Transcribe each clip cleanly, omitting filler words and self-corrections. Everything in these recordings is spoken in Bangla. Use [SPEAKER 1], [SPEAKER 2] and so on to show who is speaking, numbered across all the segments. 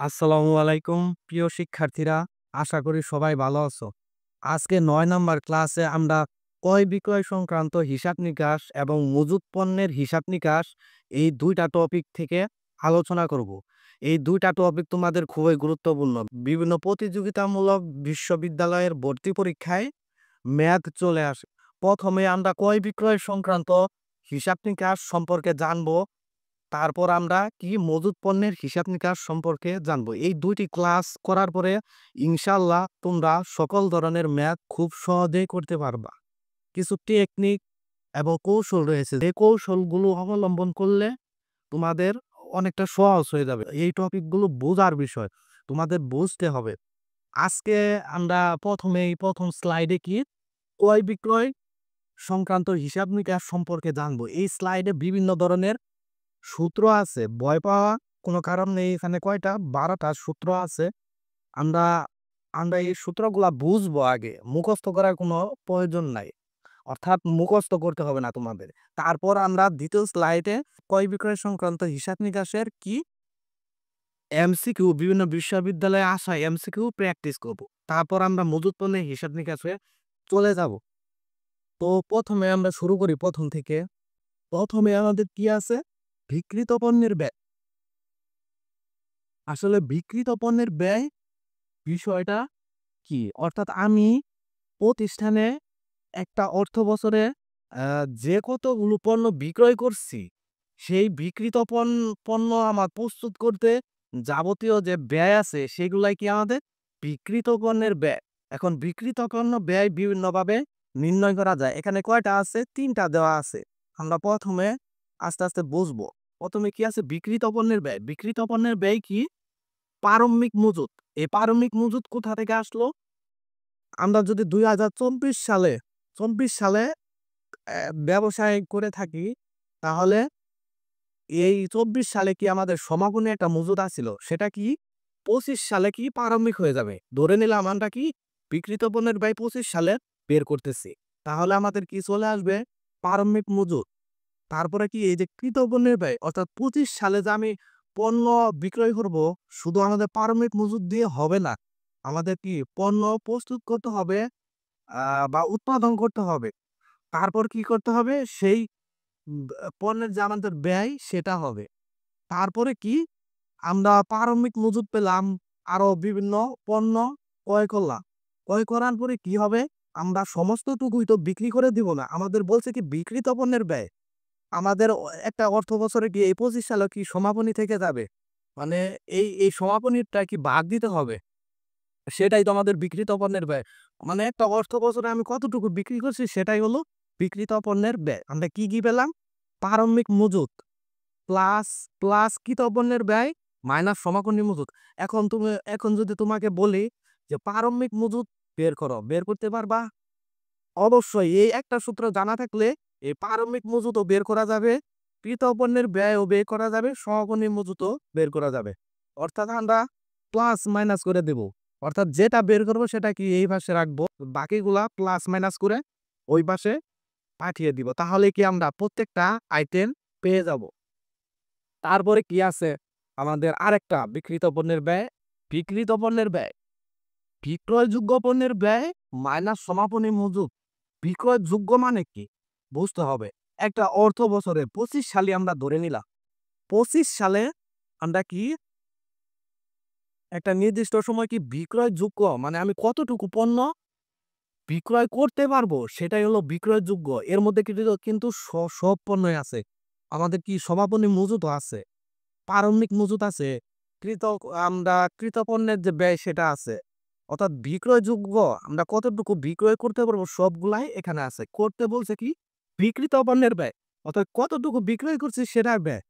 [SPEAKER 1] আসসালামু আলাইকুম প্রিয় শিক্ষার্থীরা, আশা করি সবাই ভালো আছো। আজকে ৯ নাম্বার ক্লাসে আমরা ক্রয় বিক্রয় সংক্রান্ত হিসাব নিকাশ এবং মজুত পণ্যের হিসাব নিকাশ এই ২টা টপিক থেকে আলোচনা করব। এই ২টা টপিক তোমাদের খুবই গুরুত্বপূর্ণ। বিভিন্ন প্রতিযোগিতামূলক বিশ্ববিদ্যালয়ের ভর্তি পরীক্ষায় ম্যাথ চলে আসে। প্রথমে আমরা ক্রয় বিক্রয় সংক্রান্ত হিসাব নিকাশ সম্পর্কে জানবো। তারপর আমরা কি মজুত পণ্যের হিসাব নিকাশ সম্পর্কে জানবো। এই ২টি ক্লাস করার পরে ইনশাআল্লাহ তোমরা সকল ধরনের ম্যাথ খুব সহজেই করতে পারবা। কিছু টেকনিক এবং কৌশল রয়েছে, যে কৌশলগুলো অবলম্বন করলে তোমাদের অনেকটা সহজ হয়ে যাবে। এই টপিকগুলো বোঝার বিষয়, তোমাদের বুঝতে হবে। আজকে আমরা প্রথম স্লাইডে কি ক্রয় বিক্রয় সংক্রান্ত হিসাব নিকাশ সম্পর্কে জানবো। এই স্লাইডে বিভিন্ন ধরনের সূত্র আছে। ভয় পাওয়া কোনো কারণ নেই। এখানে কয়টা? ১২টা সূত্র আছে। আমরা আমরা এই সূত্রগুলা বুঝবো আগে। মুখস্থ করার কোনো প্রয়োজন নাই। অর্থাৎ মুখস্থ করতে হবে না তোমাদের। তারপর আমরা ২য় স্লাইডে ক্রয় বিক্রয় সংক্রান্ত হিসাব নিকাশের কি এমসিকিউ, বিভিন্ন বিশ্ববিদ্যালয়ে আসা এমসিকিউ প্র্যাকটিস করব। তারপর আমরা মজুত পণ্যের হিসাব নিকাশে চলে যাব। তো প্রথমে আমরা শুরু করি প্রথম থেকে। প্রথমে আমাদের কি আছে? বিক্রিত পণ্যের ব্যয়। আসলে বিক্রিত পণ্যের ব্যয় বিষয়টা কি? অর্থাৎ আমি প্রতিষ্ঠানে একটা অর্থ বছরে আ যে কতগুলো পণ্য বিক্রয় করছি, সেই বিক্রিত পণ্য আমার প্রস্তুত করতে যাবতীয় যে ব্যয় আছে, সেগুলাই কি আমাদের বিক্রিত পণ্যের ব্যয়। এখন বিক্রিত পণ্য ব্যয় বিভিন্নভাবে নির্ণয় করা যায়। এখানে কয়টা আছে? ৩ টা দেওয়া আছে। আমরা প্রথমে আস্তে বুঝবো। প্রথমে কি আছে? বিক্রিত পণ্যের ব্যয়। বিক্রিত পণ্যের ব্যয় কি? প্রারম্ভিক মজুত। এই প্রারম্ভিক মজুত কোথা থেকে আসলো? আমরা যদি ২০২৪ সালে ব্যবসায় করে থাকি, তাহলে এই ২৪ সালে কি আমাদের সমাপনী একটা মজুত আছিল? সেটা কি ২৫ সালে কি প্রারম্ভিক হয়ে যাবে। ধরে নিলাম আমরা কি বিক্রিত পণ্যের ব্যয় ২৫ সালে বের করতেছি। তাহলে আমাদের কি চলে আসবে? প্রারম্ভিক মজুত। তারপরে কি এই যে কৃত পণ্যের ব্যয়, অর্থাৎ ২৫ সালে যে আমি পণ্য বিক্রয় করব, শুধু আমাদের প্রারম্ভিক মজুত দিয়ে হবে না। আমাদের কি পণ্য প্রস্তুত করতে হবে, বা উৎপাদন করতে হবে। তারপর কি করতে হবে? সেই পণ্যের যে আমাদের ব্যয় সেটা হবে। তারপরে কি? আমরা প্রারম্ভিক মজুত পেলাম, আরো বিভিন্ন পণ্য ক্রয় করলাম। ক্রয় করার পরে কি হবে? আমরা সমস্তটুকুই তো বিক্রি করে দিব না। আমাদের বলছে কি বিক্রিত পণ্যের ব্যয়। আমাদের একটা অর্থ বছরে কি এই ২৫ সালে কি সমাপনী থেকে যাবে? মানে এই সমাপনীরটা কি বাদ দিতে হবে। সেটাই তো আমাদের বিক্রিত পণ্যের ব্যয়। মানে একটা অর্থ বছরে আমি কতটুকু বিক্রি করছি সেটাই হলো বিক্রিত পণ্যের ব্যয়। আমরা কি পেলাম? প্রারম্ভিক মজুত প্লাস, কৃত পণ্যের ব্যয় মাইনাস সমাপনী মজুত। এখন যদি তোমাকে বলি যে প্রারম্ভিক মজুত বের করো, বের করতে পারবা? অবশ্যই এই একটা সূত্র জানা থাকলে এই প্রারম্ভিক মজুতও বের করা যাবে, কৃত পণ্যের ব্যয়ও বের করা যাবে, সমাপনী মজুতও বের করা যাবে। অর্থাৎ আমরা প্লাস মাইনাস করে দেব। অর্থাৎ যেটা বের করব সেটা কি এই পাশে রাখবো, বাকিগুলা প্লাস মাইনাস করে ওই পাশে পাঠিয়ে দিব। তাহলে কি আমরা প্রত্যেকটা আইটেম পেয়ে যাব। তারপরে কি আছে? আমাদের আরেকটা বিক্রিত পণ্যের ব্যয়। বিক্রিত পণ্যের ব্যয়, বিক্রয়যোগ্য পণ্যের ব্যয় মাইনাস সমাপনী মজুত। বিক্রয়যোগ্য মানে কি? বুঝতে হবে। একটা অর্থ বছরে ২৫ সালে আমরা ধরে নিলাম। ২৫ সালে আমরা কি একটা নির্দিষ্ট সময় কি বিক্রয়যোগ্য, মানে আমি কতটুকু পণ্য বিক্রয় করতে পারবো সেটাই হলো বিক্রয়যোগ্য। এর মধ্যে কিন্তু সব পণ্যই আছে। আমাদের কি সমাপনী মজুতও আছে, প্রারম্ভিক মজুত আছে, কৃত কৃত পণ্যের যে ব্যয় সেটা আছে। অর্থাৎ বিক্রয়যোগ্য আমরা কতটুকু বিক্রয় করতে পারবো সবগুলাই এখানে আছে। করতে বলছে কি বিক্রিত পণ্যের ব্যয়, অর্থাৎ কতটুকু বিক্রয় করছি সেটার ব্যয়।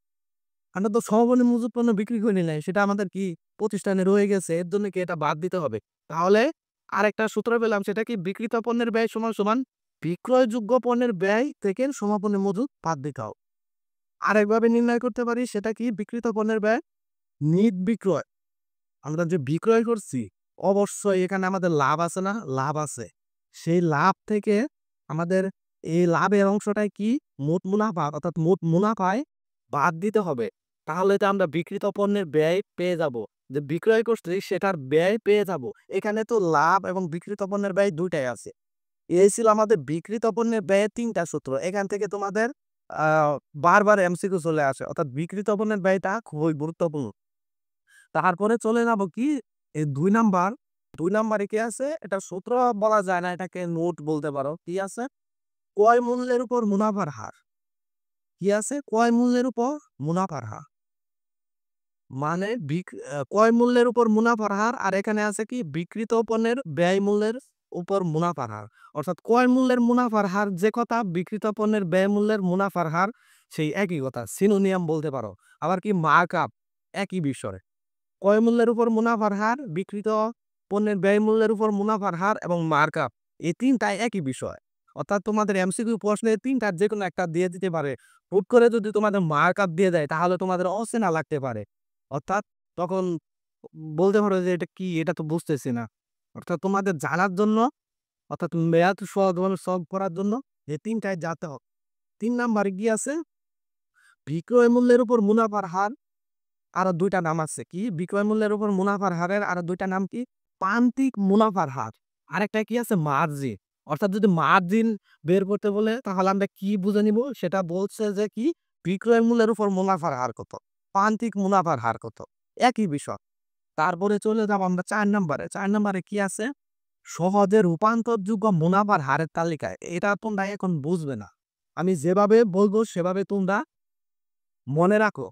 [SPEAKER 1] আমরা তো সমাপনী মজুত পণ্য বিক্রি করি নাই, সেটা আমাদের কি প্রতিষ্ঠানে রয়ে গেছে, এর জন্য কি এটা বাদ দিতে হবে। তাহলে আরেকটা সূত্র পেলাম, সেটা কি বিক্রিত পণ্যের ব্যয় সমান সমান বিক্রয়যোগ্য পণ্যের ব্যয় থেকে সমাপনী মজুত বাদ দিতে হবে। আরেকভাবে নির্ণয় করতে পারি, সেটা কি বিক্রিত পণ্যের ব্যয় নিট বিক্রয়। আমরা যে বিক্রয় করছি, অবশ্যই এখানে আমাদের লাভ আছে না? লাভ আছে। সেই লাভ থেকে আমাদের এই লাভের অংশটাই কি মোট মুনাফা, অর্থাৎ মোট মুনাফায় বাদ দিতে হবে। তাহলে তো আমরা বিক্রিত পণ্যের ব্যয় পেয়ে যাব। যে বিক্রয় করছি সেটার ব্যয় পেয়ে যাব। এখানে তো লাভ এবং বিক্রিত পণ্যের ব্যয় দুইটাই আছে। এই ছিল আমাদের বিক্রিত পণ্যের ব্যয়ের ৩ টা সূত্র। এখান থেকে তোমাদের আ বারবার এমসিকিউ চলে আসে। অর্থাৎ বিক্রিত পণ্যের ব্যয়টা খুবই গুরুত্বপূর্ণ। তারপরে চলে যাব কি এই ২ নাম্বার। ২ নাম্বারে কি আছে? এটা সূত্র বলা যায় না, এটাকে নোট বলতে পারো। কি আছে? ক্রয় মূল্যের উপর মুনাফার হার। কি আছে? ক্রয় মূল্যের উপর মুনাফার হার। মানে ক্রয় মূল্যের উপর মুনাফার হার, আর এখানে আছে কি বিক্রিত পণ্যের ব্যয় মূল্যের উপর মুনাফার হার। অর্থাৎ ক্রয় মূল্যের মুনাফার হার যে কথা, বিক্রিত পণ্যের ব্যয় মূল্যের মুনাফার হার সেই একই কথা, সিনোনিয়াম বলতে পারো। আবার কি মার্কআপ একই বিষয়। ক্রয় মূল্যের উপর মুনাফার হার, বিক্রিত পণ্যের ব্যয় মূল্যের উপর মুনাফার হার এবং মার্কআপ, এই তিনটাই একই বিষয়। অর্থাৎ তোমাদের এমসিকিউ প্রশ্নে তিনটার যে কোনো একটা দিয়ে দিতে পারে। হুট করে যদি তোমাদের মার্কআপ দিয়ে দেয় তাহলে তোমাদের অচেনা লাগতে পারে। অর্থাৎ তখন বলতে পারো যে এটা কি, এটা তো বুঝতেছি না। অর্থাৎ তোমাদের জানার জন্য, অর্থাৎ ম্যাথ সহজভাবে সলভ করার জন্য এই তিনটায় জানতে হবে। ৩ নাম্বারে কি আছে? বিক্রয় মূল্যের উপর মুনাফার হার। আরো ২ টা নাম আছে। কি? বিক্রয় মূল্যের উপর মুনাফার হারের আরো ২ টা নাম কি? প্রান্তিক মুনাফার হার। আরেকটা কি আছে? মার্জিন। অর্থাৎ যদি মার্জিন বের করতে বলে তাহলে আমরা কি বুঝে নিব? সেটা বলছে যে কি? বিক্রয় মূল্যের উপর মুনাফার হার কত? প্রান্তিক মুনাফার হার কত? একই বিষয়। তারপরে চলে যাব আমরা ৪ নাম্বারে। ৪ নাম্বারে কি আছে? সহজে রূপান্তরযোগ্য মুনাফার হারের তালিকায়। এটা তোমরা এখন বুঝবে না। আমি যেভাবে বলবো সেভাবে তোমরা মনে রাখো।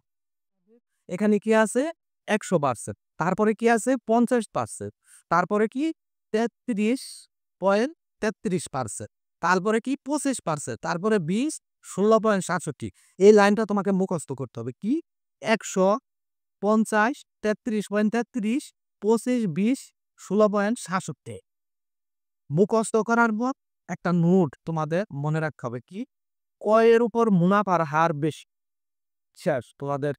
[SPEAKER 1] এখানে কি আছে? ১০০%। তারপরে কি আছে? ৫০%। তারপরে কি? ৩৩.৩৩%। তারপরে কি? ২৫%। তারপরে ২০, ১৬.৬৭। এই লাইনটা তোমাকে মুখস্থ করতে হবে। কি? ১০০, ৫০, ৩৩.৩৩, ২৫, ২০, ১৬.৬৭। মুখস্থ করার পর একটা নোট তোমাদের মনে রাখতে হবে। কি? ক্রয়ের উপর মুনাফার হার বেশি। শেষ। তোমাদের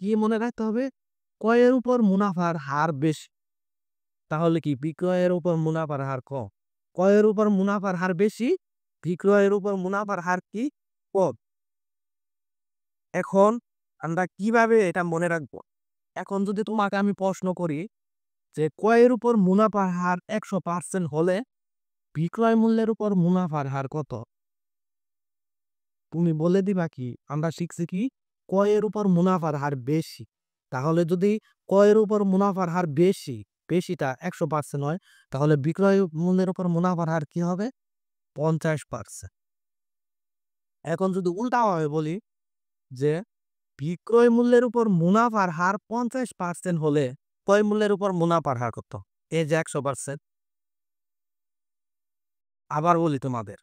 [SPEAKER 1] কি মনে রাখতে হবে? ক্রয়ের উপর মুনাফার হার বেশি। তাহলে কি বিক্রয়ের উপর মুনাফার হার কম? ক্রয়ের উপর মুনাফার হার বেশি, বিক্রয়ের উপর মুনাফার হার কি? কম। এখন আমরা কিভাবে এটা মনে রাখবো? এখন যদি তোমাকে আমি প্রশ্ন করি যে ক্রয়ের উপর মুনাফার হার ১০০% হলে বিক্রয় মূল্যের উপর মুনাফার হার কত? তুমি বলে দিবা কি? আমরা শিখছি কি? ক্রয়ের উপর মুনাফার হার বেশি। তাহলে যদি ক্রয়ের উপর মুনাফার হার বেশি, বেশিটা ১০০% হয়, তাহলে বিক্রয় মূল্যের উপর মুনাফার হার কি হবে? ৫০%। এখন যদি উল্টাভাবে বলি যে বিক্রয় মূল্যের উপর মুনাফার হার ৫০% হলে ক্রয় মূল্যের উপর মুনাফার হার কত? এই যে ১০০%। আবার বলি তোমাদের,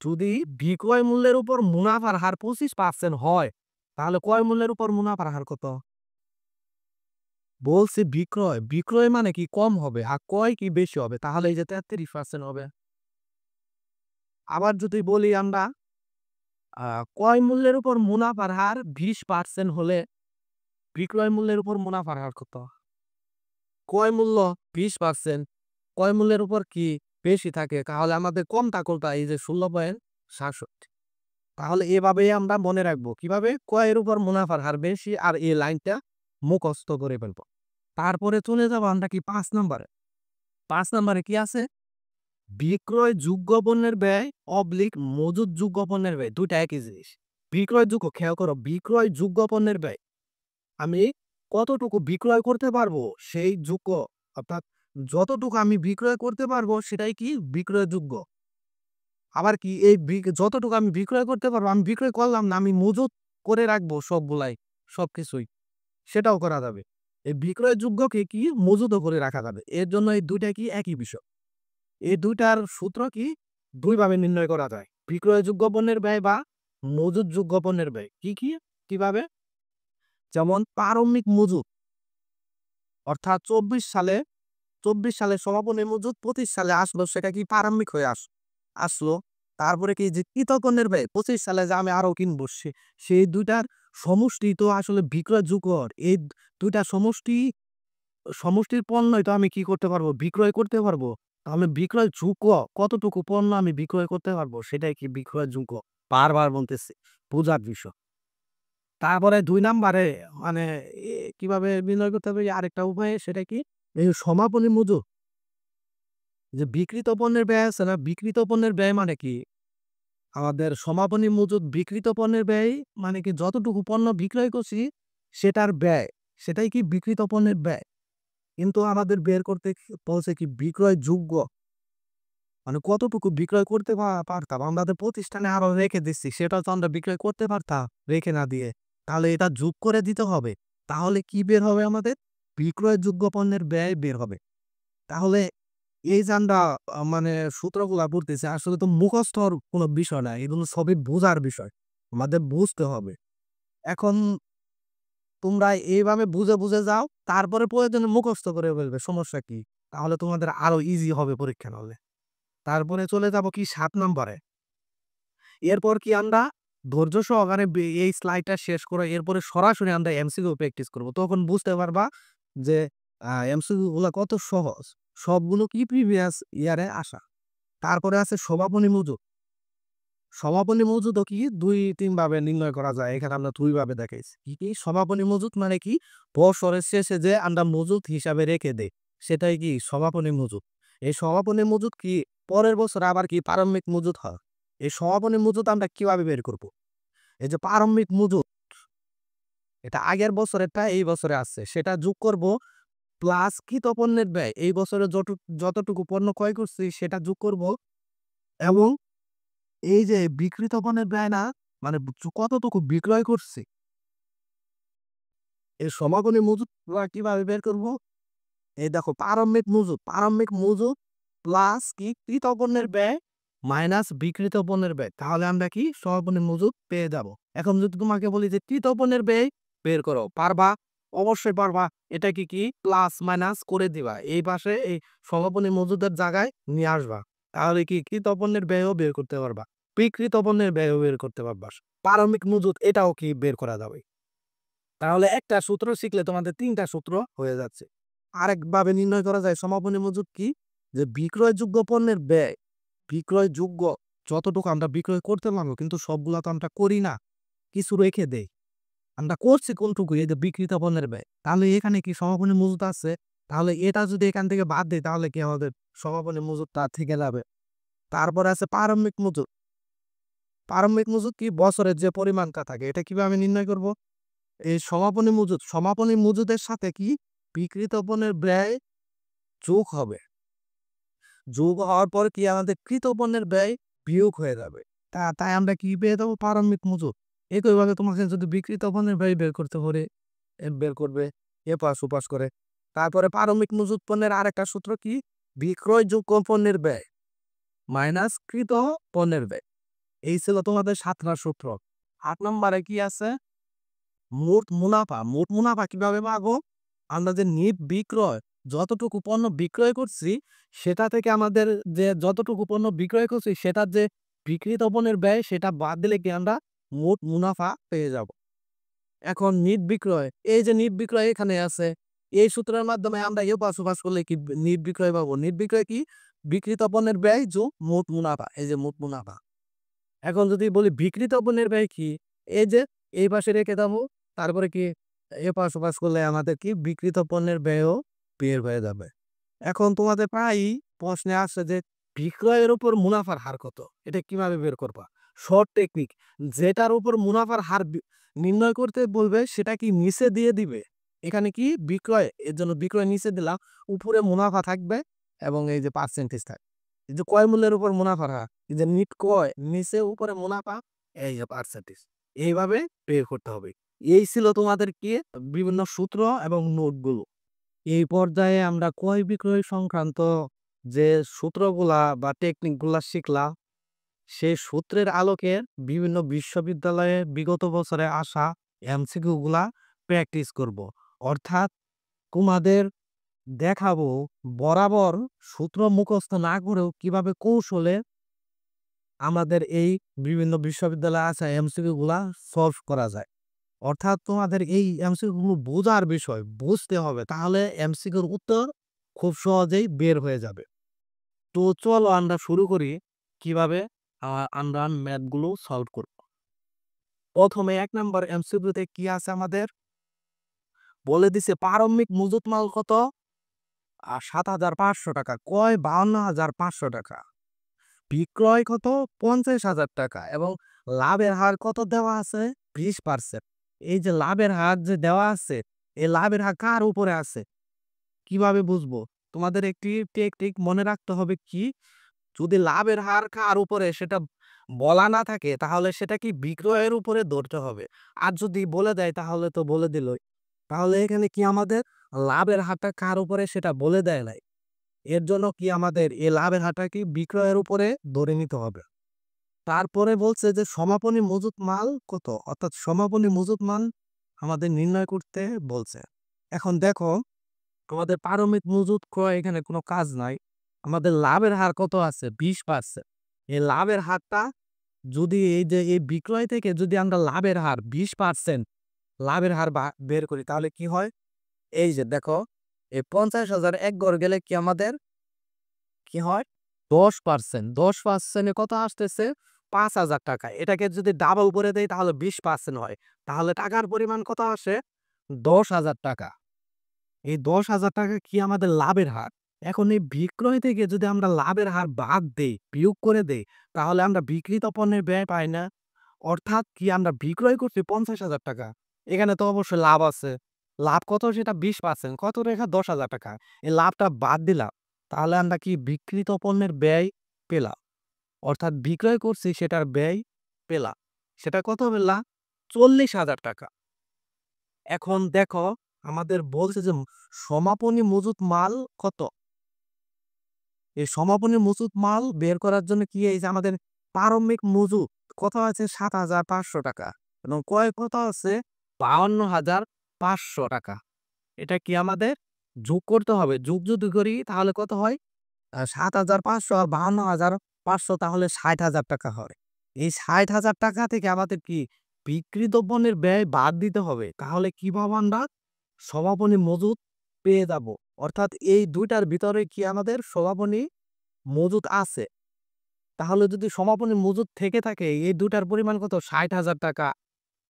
[SPEAKER 1] যদি বিক্রয় মূল্যের উপর মুনাফার হার ২৫% হয়, তাহলে ক্রয় মূল্যের উপর মুনাফার হার কত? বলছি বিক্রয়। বিক্রয় মানে কি কম হবে, আর ক্রয় কি বেশি হবে। তাহলে এই যে ৩৩% হবে। আবার যদি বলি আমরা আ ক্রয় মূল্যের উপর মুনাফার হার ২০% হলে বিক্রয় মূল্যের উপর মুনাফার হার কত? ক্রয় মূল্য ২০%, ক্রয় মূল্যের উপর কি বেশি থাকে, তাহলে আমাদের কমটা কোনটা? এই যে ১৬.৬৭। তাহলে এভাবেই আমরা মনে রাখবো। কিভাবে? ক্রয়ের উপর মুনাফার হার বেশি, আর এই লাইনটা মুখস্থ করে ফেলবো। তারপরে চলে যাবো আমরা কি ৫ নাম্বারে। ৫ নাম্বারে কি আছে? বিক্রয়যোগ্য পণ্যের ব্যয় মজুতযোগ্য পণ্যের ব্যয় ২ টা একই জিনিস। বিক্রয়যোগ্য, খেয়াল করো, বিক্রয়যোগ্য পণ্যের ব্যয়। আমি কতটুকু বিক্রয় করতে পারবো সেই যোগ্য, অর্থাৎ যতটুকু আমি বিক্রয় করতে পারবো সেটাই কি? বিক্রয়যোগ্য। আবার কি এই যতটুকু আমি বিক্রয় করতে পারবো, আমি বিক্রয় করলাম না, আমি মজুত করে রাখবো সবগুলাই, সবকিছুই, সেটাও করা যাবে। এই বিক্রয়যোগ্যকে কি? মজুতও করে রাখা যাবে। এর জন্য এই ২ টা কি? একই বিষয়। এই ২ টার সূত্র কি? ২ ভাবে নির্ণয় করা যায়। বিক্রয়যোগ্য পণ্যের ব্যয় বা মজুতযোগ্য পণ্যের ব্যয়। কিভাবে? যেমন প্রারম্ভিক মজুত, অর্থাৎ ২৪ সালে সমাপনী মজুত ২৫ সালে আসলো, সেটা কি প্রারম্ভিক হয়ে আসলো। তারপরে কি যে কৃতপণ্যের ব্যয় ২৫ সালে যে আমি আরো কিনবো, সেই ২ টার সমষ্টি তো আসলে বিক্রয়যোগ্য। এই ২ টা সমষ্টির পণ্যই তো আমি কি করতে পারবো? বিক্রয় করতে পারবো। তাহলে বিক্রয়যোগ্য কতটুকু পণ্য আমি বিক্রয় করতে পারবো সেটাই কি? বিক্রয়যোগ্য। বারবার বলতেছি, বোঝার বিষয়। তারপরে ২ নাম্বারে মানে কিভাবে নির্ণয় করতে হবে আরেকটা উপায় সেটা কি? এই সমাপনী মজুত। যে বিক্রিত পণ্যের ব্যয় আছে না? বিক্রিত পণ্যের ব্যয় মানে কি? আমাদের সমাপনী মজুত বিক্রিত পণ্যের ব্যয় মানে কি যতটুকু পণ্য বিক্রয় করছি সেটার ব্যয়। সেটাই কি বিক্রিত পণ্যের ব্যয়। কিন্তু আমাদের বের করতে বলছে কি বিক্রয়যোগ্য। মানে কতটুকু বিক্রয় করতে পারতাম। আমাদের প্রতিষ্ঠানে আরো রেখে দিচ্ছি। সেটাও তো আমরা বিক্রয় করতে পারতাম রেখে না দিয়ে। তাহলে এটা যোগ করে দিতে হবে। তাহলে কি বের হবে আমাদের? বিক্রয়যোগ্য পণ্যের ব্যয় বের হবে। তাহলে এই যে আমরা মানে সূত্রগুলা পড়তেছি আসলে তো মুখস্থর কোনো বিষয় না। এগুলো সবই বোঝার বিষয়। আমাদের বুঝতে হবে। এখন তোমরা এইভাবে বুঝে যাও। তারপরে প্রয়োজনে মুখস্থ করে ফেলবে। সমস্যা কি? তাহলে তোমাদের আরো ইজি হবে পরীক্ষা হলে। তারপরে চলে যাব কি ৭ নম্বরে। এরপর কি আমরা ধৈর্য সহকারে এই স্লাইডটা শেষ করে এরপরে সরাসরি আমরা এমসিকিউ প্র্যাকটিস করব। তখন বুঝতে পারবা যে এমসিকিউ গুলা কত সহজ। সবগুলো কি প্রিভিয়াস ইয়ারে আসা। তারপরে আছে সমাপনী মজুত। সমাপনী মজুতও কি ২-৩ ভাবে নির্ণয় করা যায়। এখানে আমরা ২ ভাবে দেখাইছি। কি? সমাপনী মজুত মানে কি? বছরের শেষে যে আমরা মজুত হিসাবে রেখে দেই, সেটাই কি সমাপনী মজুত। এই সমাপনী মজুত কি পরের বছর আবার কি প্রারম্ভিক মজুত হয়। এই সমাপনী মজুত আমরা কিভাবে বের করব? এই যে প্রারম্ভিক মজুত, এটা আগের বছরেরটা এই বছরে আসছে। সেটা যোগ করব প্লাস কৃত পণ্যের ব্যয়। এই বছরে যতটুকু পণ্য ক্রয় করছি সেটা যোগ করব এবং এই যে বিক্রিত পণ্যের ব্যয় না মানে কতটুকু বিক্রয় করছি। এই সমাপনী মজুত আমরা কিভাবে বের করব? এই দেখো প্রারম্ভিক মজুত প্লাস কি কৃত পণ্যের ব্যয় মাইনাস বিক্রিত পণ্যের ব্যয়। তাহলে আমরা কি সমাপনী মজুত পেয়ে যাব। এখন যদি তোমাকে বলি যে কৃত পণ্যের ব্যয় বের করো, পারবা? অবশ্যই পারবা। এটা কি প্লাস মাইনাস করে দিবা। এই পাশে এই সমাপনী মজুদের জায়গায় নিয়ে আসবা। তাহলে কি কৃত পণ্যের ব্যয়ও বের করতে পারবা। বিক্রিত পণ্যের ব্যয়ও বের করতে পারবা। প্রারম্ভিক মজুত এটাও কি বের করা যাবে। তাহলে একটা সূত্র শিখলে তোমাদের ৩ টা সূত্র হয়ে যাচ্ছে। আরেকভাবে নির্ণয় করা যায় সমাপনী মজুত কি? যে বিক্রয়যোগ্য পণ্যের ব্যয়, বিক্রয়যোগ্য যতটুকু আমরা বিক্রয় করতে পারবো কিন্তু সবগুলা তো আমরা করি না। কিছু রেখে দেই। আমরা করছি কোনটুকু? এই যে বিক্রিত পণ্যের ব্যয়। তাহলে এখানে কি সমাপনী মজুত আছে? তাহলে এটা যদি এখান থেকে বাদ দেই তাহলে কি আমাদের সমাপনী মজুতটা থেকে যাবে। তারপরে আছে প্রারম্ভিক মজুত। প্রারম্ভিক মজুত কি? বছরের যে পরিমাণটা থাকে এটা কিভাবে নির্ণয় করব? এই সমাপনী মজুদের সাথে কি বিক্রিত পণ্যের ব্যয় যোগ হবে। যোগ হওয়ার পর কি আমাদের কৃত পণ্যের ব্যয় বিয়োগ হয়ে যাবে। তাই আমরা কি পেয়ে যাবো? প্রারম্ভিক মজুত। একইভাবে তোমাকে যদি বিক্রিত পণ্যের ব্যয় বের করতে পারে বের করবে এপাশ ওপাশ করে। তারপরে প্রারম্ভিক মজুত পণ্যের আরেকটা সূত্র কি? বিক্রয়যোগ্য পণ্যের ব্যয় মাইনাস কৃত পণ্যের ব্যয়। এই ছিল তোমাদের ৭ টা সূত্র। ৮ নম্বরে কি আছে? মোট মুনাফা। মোট মুনাফা কিভাবে পাবো? আমরা যে নিট বিক্রয় যতটুকু পণ্য বিক্রয় করছি সেটা থেকে আমাদের যে যতটুকু পণ্য বিক্রয় করছি সেটার যে বিক্রিত পণ্যের ব্যয় সেটা বাদ দিলে কি আমরা মোট মুনাফা পেয়ে যাব। এখন নিট বিক্রয়, এই যে নিট বিক্রয় এখানে আছে। এই সূত্রের মাধ্যমে আমরা এপাশ ওপাশ করলে কি নিট বিক্রয় পাবো। নিট বিক্রয় কি? বিক্রিত পণ্যের ব্যয় যোগ মোট মুনাফা। এই যে মোট মুনাফা। এখন যদি বলি বিক্রিত পণ্যের ব্যয় কি? এই যে এই পাশে রেখে দেবো। তারপরে কি এপাশ ওপাশ করলে আমাদের কি বিক্রিত পণ্যের ব্যয়ও বের হয়ে যাবে। এখন তোমাদের প্রায়ই প্রশ্নে আসছে যে বিক্রয়ের উপর মুনাফার হার কত? এটা কিভাবে বের করবা? শর্ট টেকনিক, যেটার উপর মুনাফার হার নির্ণয় করতে বলবে সেটা কি নিচে দিয়ে দিবে। এখানে কি বিক্রয়, এর জন্য বিক্রয় নিচে দিলাম, উপরে মুনাফা থাকবে এবং এই যে পার্সেন্টেজ থাকবে। এই যে ক্রয় মূল্যের উপর মুনাফার হার, এই যে নিট ক্রয় নিচে উপরে মুনাফা, এই যে পার্সেন্টেজ। এইভাবে বের করতে হবে। এই ছিল তোমাদের কি বিভিন্ন সূত্র এবং নোটগুলো। এই পর্যায়ে আমরা ক্রয় বিক্রয় সংক্রান্ত যে সূত্রগুলা বা টেকনিকগুলা শিখলাম, সেই সূত্রের আলোকে বিভিন্ন বিশ্ববিদ্যালয়ে বিগত বছরে আসা এমসিকিউ গুলা প্র্যাকটিস করব। অর্থাৎ তোমাদের দেখাবো বরাবর সূত্র মুখস্থ না করেও কিভাবে কৌশলে আমাদের এই বিভিন্ন বিশ্ববিদ্যালয়ে আসা এমসিকিউ গুলা সলভ করা যায়। অর্থাৎ তোমাদের এই এমসিকিউ গুলো বোঝার বিষয়, বুঝতে হবে। তাহলে এমসিকিউর উত্তর খুব সহজেই বের হয়ে যাবে। তো চলো আমরা শুরু করি কিভাবে আমরা ম্যাথ গুলো সলভ করব। প্রথমে ১ নম্বর এমসিকিউতে কি আছে আমাদের? বলে দিছে প্রারম্ভিক মজুত মাল কত? ৭,৫০০ টাকা। ক্রয় ৫২,৫০০ টাকা। বিক্রয় কত? ৫০,০০০ টাকা এবং লাভের হার কত দেওয়া আছে? ২০%। এই যে লাভের হার যে দেওয়া আছে, এই লাভের হার কার উপরে আছে? কিভাবে বুঝবো? তোমাদের একটি টেকনিক মনে রাখতে হবে কি? যদি লাভের হার কার উপরে সেটা বলা না থাকে তাহলে সেটা কি বিক্রয়ের উপরে ধরতে হবে। আর যদি বলে দেয় তাহলে তো বলে দিলই। তাহলে এখানে কি আমাদের লাভের হারটা কার উপরে সেটা বলে দেয় নাই। এর জন্য কি আমাদের এই লাভের হারটা কি বিক্রয়ের উপরে ধরে নিতে হবে। তারপরে বলছে যে সমাপনী মজুত মাল কত? অর্থাৎ সমাপনী মজুত মাল আমাদের নির্ণয় করতে বলছে। এখন দেখো তোমাদের পারমিত মজুত ক্রয় এখানে কোনো কাজ নাই। আমাদের লাভের হার কত আছে? 20%। এই লাভের হারটা যদি এই যে এই বিক্রয় থেকে যদি আমরা লাভের হার 20% লাভের হার বের করি তাহলে কি হয়? এই যে দেখো এই ৫০,০০০ এক ঘর গেলে কি আমাদের কি হয়? 10%। 10% এ কত আসতেছে? ৫,০০০ টাকা। এটাকে যদি ডাবল করে দেই তাহলে 20% হয়। তাহলে টাকার পরিমাণ কত আসে? ১০,০০০ টাকা। এই ১০,০০০ টাকা কি আমাদের লাভের হার। এখন এই বিক্রয় থেকে যদি আমরা লাভের হার বাদ দেই, বিয়োগ করে দেই, তাহলে আমরা বিক্রিত পণ্যের ব্যয় পাই না। অর্থাৎ কি আমরা বিক্রয় করছি ৫০,০০০ টাকা। এখানে তো অবশ্যই লাভ আছে। লাভ কত? সেটা 20%। কত রেখা? ১০,০০০ টাকা। এই লাভটা বাদ দিলাম। তাহলে আমরা কি বিক্রিত পণ্যের ব্যয় পেলাম। অর্থাৎ বিক্রয় করছি সেটার ব্যয় পেলাম। সেটা কত পেলাম? ৪০,০০০ টাকা। এখন দেখো আমাদের বলছে যে সমাপনী মজুত মাল কত? এই সমাপনী মজুত মাল বের করার জন্য কি এই যে আমাদের প্রারম্ভিক মজুত কত আছে? ৭,৫০০ টাকা এবং ক্রয় কত আছে? ৫২,৫০০ টাকা। এটা কি আমাদের যোগ করতে হবে। যোগ যদি করি তাহলে কত হয়? ৭,৫০০ আর ৫২,৫০০ তাহলে ৬০,০০০ টাকা হয়। এই ৬০,০০০ টাকা থেকে আমাদের কি বিক্রিত পণ্যের ব্যয় বাদ দিতে হবে। তাহলে কি পাবো আমরা? সমাপনী মজুত পেয়ে যাব। অর্থাৎ এই ২ টার ভিতরে কি আমাদের সমাপনী মজুত আছে। তাহলে যদি সমাপনী মজুত থেকে থাকে এই ২ টার পরিমাণ কত? ৬০,০০০ টাকা।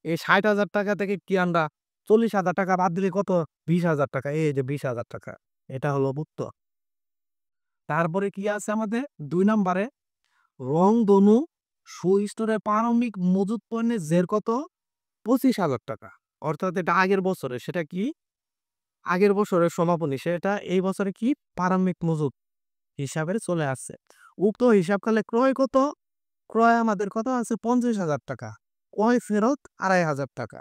[SPEAKER 1] এই ৬০,০০০ টাকা থেকে কি আমরা ৪০,০০০ টাকা বাদ দিলে কত? ২০,০০০ টাকা। এই যে ২০,০০০ টাকা। এটা হলো উত্তর। তারপরে কি আছে আমাদের ২ নম্বরে রংধনু শু স্টোরের প্রারম্ভিক মজুত পণ্যের জের কত? ২৫,০০০ টাকা। অর্থাৎ এটা আগের বছরে সেটা কি? আগের বছরের সমাপনী সেটা এই বছরে কি? প্রারম্ভিক মজুত হিসাবে চলে আসছে। উক্ত হিসাবকালে ক্রয় কত? ক্রয় আমাদের কত আছে? ৫০,০০০ টাকা। ক্রয় ফেরত ২৫০০ টাকা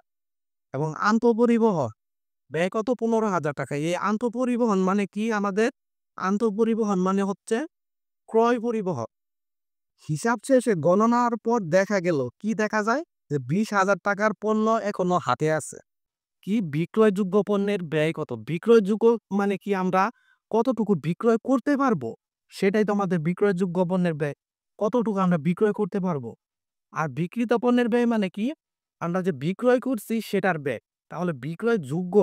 [SPEAKER 1] এবং আন্তঃপরিবহন ব্যয় কত? ১৫,০০০ টাকা। এই আন্তঃপরিবহন মানে কি আমাদের? আন্তঃপরিবহন মানে হচ্ছে ক্রয় পরিবহন। হিসাব শেষে গণনার পর দেখা গেল কি দেখা যায়? যে ২০,০০০ টাকার পণ্য এখনো হাতে আছে। কি বিক্রয়যোগ্য পণ্যের ব্যয় কত? বিক্রয়যোগ্য মানে কি আমরা কতটুকু বিক্রয় করতে পারবো? সেটাই তো আমাদের বিক্রয়যোগ্য পণ্যের ব্যয়। কতটুকু আমরা বিক্রয় করতে পারবো? আর বিক্রিত পণ্যের ব্যয় মানে কি? আমরা যে বিক্রয় করছি সেটার ব্যয়। তাহলে বিক্রয়যোগ্য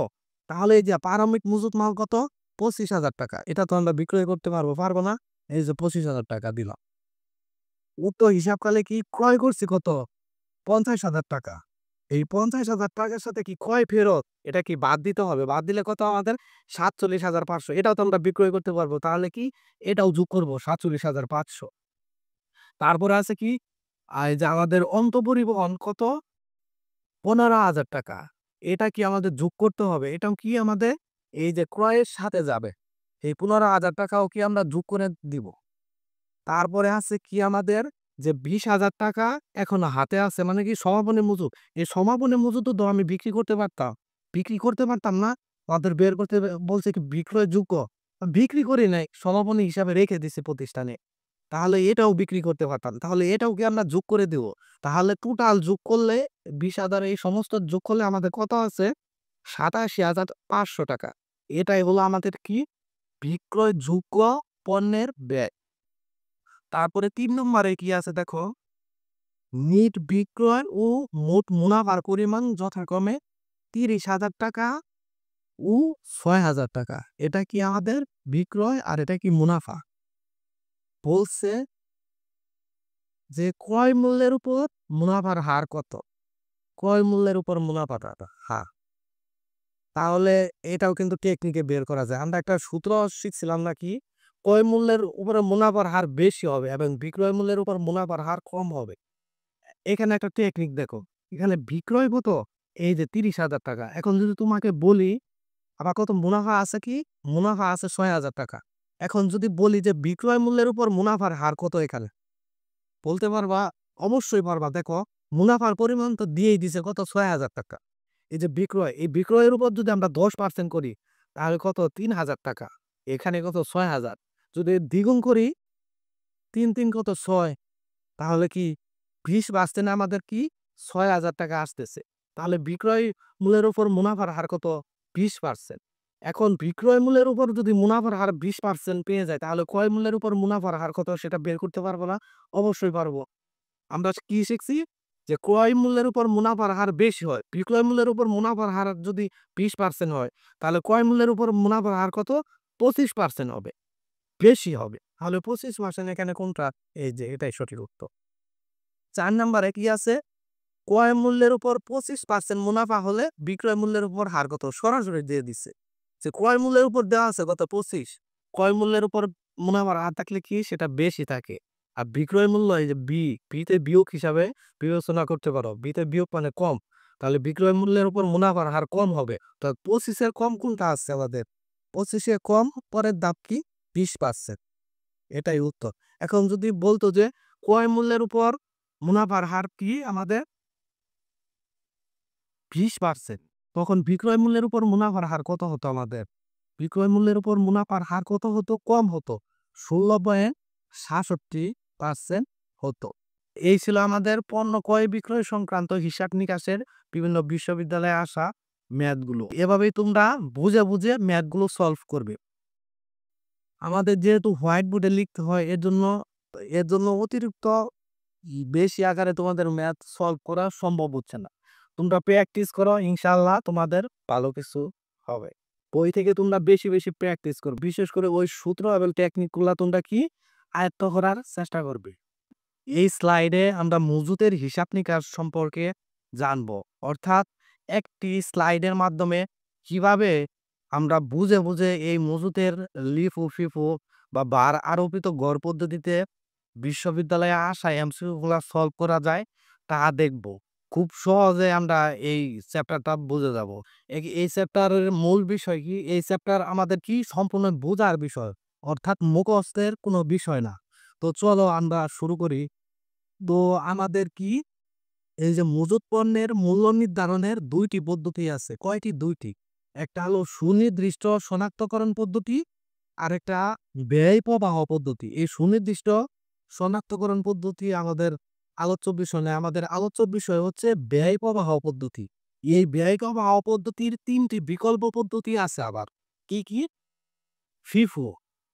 [SPEAKER 1] তাহলে এই যে প্রারম্ভিক মজুত মাল কত? ২৫,০০০ টাকা। এটা তো আমরা বিক্রয় করতে পারবো, পারবো না? এই যে ২৫,০০০ টাকা দিলাম। উক্ত হিসাবকালে কি ক্রয় করছি কত? ৫০,০০০ টাকা। এই ৫০,০০০ টাকার সাথে কি ক্রয় ফেরত এটা কি বাদ দিতে হবে। বাদ দিলে কত আমাদের? ৪৭,৫০০। এটাও তো আমরা বিক্রয় করতে পারবো। তাহলে কি এটাও যোগ করব ৪৭,৫০০। তারপরে আছে কি? এই যে আমাদের অন্তঃপরিবহন কত? ১৫,০০০ টাকা। এটা কি আমাদের যোগ করতে হবে। এটাও কি আমাদের এই যে ক্রয়ের সাথে যাবে। এই ১৫,০০০ টাকাও কি আমরা যোগ করে দিব। তারপরে আছে কি আমাদের যে ২০,০০০ টাকা এখনো হাতে আছে মানে কি সমাপনী মজুত। এই সমাপনী মজুতও তো আমি বিক্রি করতে পারতাম। বিক্রি করতে পারতাম না? আমাদের বের করতে বলছে কি বিক্রয়যোগ্য। বিক্রি করি নাই। সমাপনী হিসাবে রেখে দিছি প্রতিষ্ঠানে। তাহলে এটাও বিক্রি করতে পারতাম। তাহলে এটাও কি আমরা যোগ করে দিব? তাহলে টোটাল যোগ করলে ২০,০০০ এই সমস্ত যোগ করলে আমাদের কত আছে? ৮৭,৫০০ টাকা। এটাই হলো আমাদের কি? বিক্রয়যোগ্য পণ্যের ব্যয়। তারপরে ৩ নম্বরে কি আছে দেখো, নিট বিক্রয় ও মোট মুনাফার পরিমাণ যথাক্রমে ৩০,০০০ টাকা ও ৬,০০০ টাকা। এটা কি আমাদের বিক্রয় আর এটা কি মুনাফা। বলছে যে ক্রয় মূল্যের উপর মুনাফার হার কত? ক্রয় মূল্যের উপর মুনাফাটা। হ্যাঁ, তাহলে এটাও কিন্তু টেকনিকে বের করা যায়। আমরা একটা সূত্র শিখছিলাম নাকি, ক্রয় মূল্যের উপরে মুনাফার হার বেশি হবে এবং বিক্রয় মূল্যের উপর মুনাফার হার কম হবে। এখানে একটা টেকনিক দেখো, এখানে বিক্রয় কত, এই যে 30,000 টাকা। এখন যদি তোমাকে বলি আমার কত মুনাফা আছে, কি মুনাফা আছে 6,000 টাকা। এখন যদি বলি যে বিক্রয় মূল্যের উপর মুনাফার হার কত, এখানে বলতে পারবা? অবশ্যই পারবা। দেখো, মুনাফার পরিমাণ তো দিয়েই দিছে কত, 6,000 টাকা। এই যে বিক্রয়, এই বিক্রয়ের উপর যদি আমরা 10% করি তাহলে কত, 3,000 টাকা। এখানে কত, 6,000। যদি দ্বিগুণ করি, 3 কত, 6, তাহলে কি 20 বাঁচতে না আমাদের, কি 6,000 টাকা আসতেছে। তাহলে বিক্রয় মূল্যের উপর মুনাফার হার কত, 20%। এখন বিক্রয় মূল্যের উপর যদি মুনাফার হার 20% পেয়ে যায়, তাহলে ক্রয় মূল্যের উপর মুনাফার হার কত সেটা বের করতে পারবো না? অবশ্যই পারবো। আমরা কি শিখছি, যে ক্রয় মূল্যের উপর মুনাফার হার বেশি হয়, বিক্রয় মূল্যের উপর মুনাফার হার যদি 20% হয়, তাহলে ক্রয় মূল্যের উপর মুনাফার হার কত, 25% হবে, বেশি হবে। তাহলে 25% এখানে কোনটা? এই যে এটাই সঠিক উত্তর। 4 নম্বরে কি আছে, ক্রয় মূল্যের উপর 25% মুনাফা হলে বিক্রয় মূল্যের উপর হার কত, সরাসরি দিয়ে দিচ্ছে। যে ক্রয় মূল্যের উপর দেওয়া আছে কত, 25, ক্রয় মূল্যের উপর মুনাফার হার থাকলে কি সেটা বেশি থাকে। আর বিক্রয় মূল্য, এই যে বিতে বিয়োগ হিসাবে বিবেচনা করতে পারো, বিতে বিয়োগ মানে কম, তাহলে বিক্রয় মূল্যের উপর মুনাফার হার কম হবে। তো 25-এর কম কোনটা আছে আমাদের, 25-এ কম পরের দাম কি, 20%। এটাই উত্তর। এখন যদি বলতো যে ক্রয় মূল্যের উপর মুনাফার হার কি আমাদের 20%, তখন বিক্রয় মূল্যের উপর মুনাফার হার কত হতো আমাদের? বিক্রয় মূল্যের উপর মুনাফার হার কত হতো, কম হতো, 16.67% হতো। এই ছিল আমাদের পণ্য ক্রয় বিক্রয় সংক্রান্ত হিসাব নিকাশের বিভিন্ন বিশ্ববিদ্যালয়ে আসা ম্যাথগুলো। এভাবেই তোমরা বুঝে বুঝে ম্যাথগুলো সলভ করবে। আমাদের যেহেতু হোয়াইট বোর্ডে লিখতে হয়, এর জন্য অতিরিক্ত বেশি আকারে তোমাদের ম্যাথ সলভ করা সম্ভব হচ্ছে না। তোমরা প্র্যাকটিস করো, ইনশাআল্লাহ তোমাদের ভালো কিছু হবে। বই থেকে তোমরা বেশি বেশি প্র্যাকটিস করো, বিশেষ করে ওই সূত্র এবং টেকনিকগুলো তোমরা কি আয়ত্ত করার চেষ্টা করবে। এই স্লাইডে আমরা মজুতের হিসাব নিকাশ সম্পর্কে জানবো, অর্থাৎ একটি স্লাইডের মাধ্যমে কিভাবে আমরা বুঝে বুঝে এই মজুতের লিফু ফিফু বা বার আরোপিত গড় পদ্ধতিতে বিশ্ববিদ্যালয়ে আসা এমসিকিউ গুলা সলভ করা যায় তা দেখব। খুব সহজে আমরা এই চ্যাপ্টারটা বুঝে যাব। এই চ্যাপ্টারের মূল বিষয় কি, এই চ্যাপ্টার আমাদের কি সম্পূর্ণ বোঝার বিষয়, অর্থাৎ মুখস্থের কোনো বিষয় না। তো চলো আমরা শুরু করি। তো আমাদের কি, এই যে মজুত পণ্যের মূল্য নির্ধারণের 2টি পদ্ধতি আছে। কয়টি? 2টি। একটা হলো সুনির্দিষ্ট শনাক্তকরণ পদ্ধতি, আর একটা ব্যয় প্রবাহ পদ্ধতি। এই সুনির্দিষ্ট শনাক্তকরণ পদ্ধতি আমাদের আলোচ্য বিষয় নয়, আমাদের আলোচ্য বিষয় হচ্ছে ব্যয় প্রবাহ পদ্ধতি। এই ব্যয় প্রবাহ পদ্ধতির 3টি বিকল্প পদ্ধতি আছে আবার। কি কি? ফিফো,